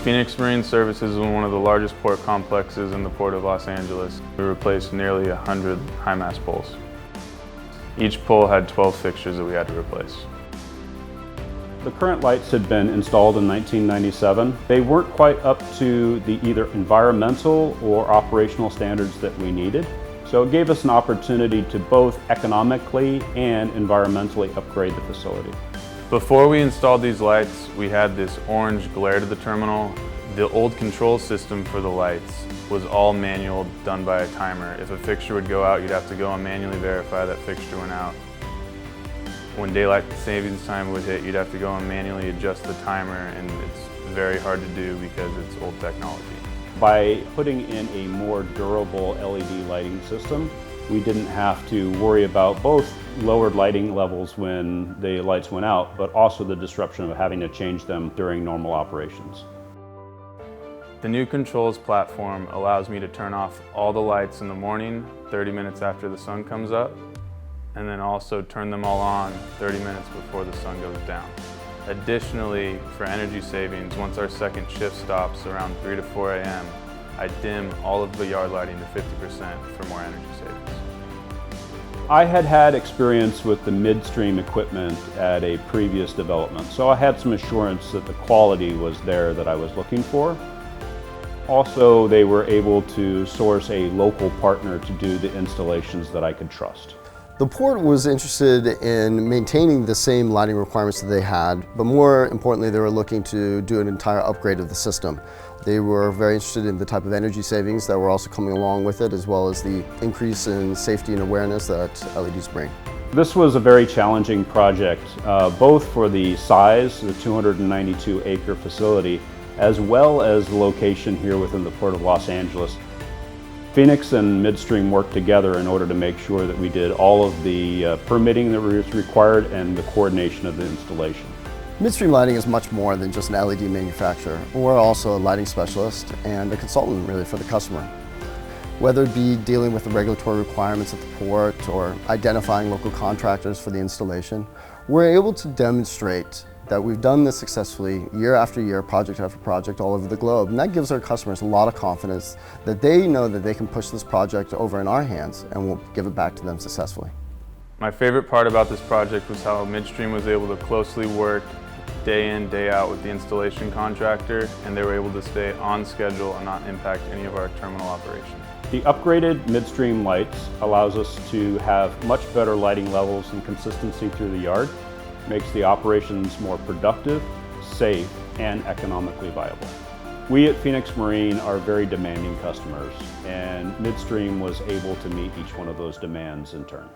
Fenix Marine Services is one of the largest port complexes in the Port of Los Angeles. We replaced nearly 100 high-mast poles. Each pole had 12 fixtures that we had to replace. The current lights had been installed in 1997. They weren't quite up to the either environmental or operational standards that we needed. So it gave us an opportunity to both economically and environmentally upgrade the facility. Before we installed these lights, we had this orange glare to the terminal. The old control system for the lights was all manual, done by a timer. If a fixture would go out, you'd have to go and manually verify that fixture went out. When daylight savings time would hit, you'd have to go and manually adjust the timer, and it's very hard to do because it's old technology. By putting in a more durable LED lighting system, we didn't have to worry about both lowered lighting levels when the lights went out, but also the disruption of having to change them during normal operations. The new controls platform allows me to turn off all the lights in the morning, 30 minutes after the sun comes up, and then also turn them all on 30 minutes before the sun goes down. Additionally, for energy savings, once our second shift stops around 3 to 4 a.m., I dim all of the yard lighting to 50% for more energy savings. I had experience with the Midstream equipment at a previous development, so I had some assurance that the quality was there that I was looking for. Also, they were able to source a local partner to do the installations that I could trust. The port was interested in maintaining the same lighting requirements that they had, but more importantly, they were looking to do an entire upgrade of the system. They were very interested in the type of energy savings that were also coming along with it, as well as the increase in safety and awareness that LEDs bring. This was a very challenging project, both for the size, the 292-acre facility, as well as the location here within the Port of Los Angeles. Fenix and Midstream worked together in order to make sure that we did all of the permitting that was required and the coordination of the installation. Midstream Lighting is much more than just an LED manufacturer. We're also a lighting specialist and a consultant really for the customer. Whether it be dealing with the regulatory requirements at the port or identifying local contractors for the installation, we're able to demonstrate that we've done this successfully year after year, project after project all over the globe. And that gives our customers a lot of confidence that they know that they can push this project over in our hands and we'll give it back to them successfully. My favorite part about this project was how Midstream was able to closely work day in, day out with the installation contractor, and they were able to stay on schedule and not impact any of our terminal operations. The upgraded Midstream lights allows us to have much better lighting levels and consistency through the yard. Makes the operations more productive, safe, and economically viable. We at Fenix Marine are very demanding customers, and Midstream was able to meet each one of those demands in turn.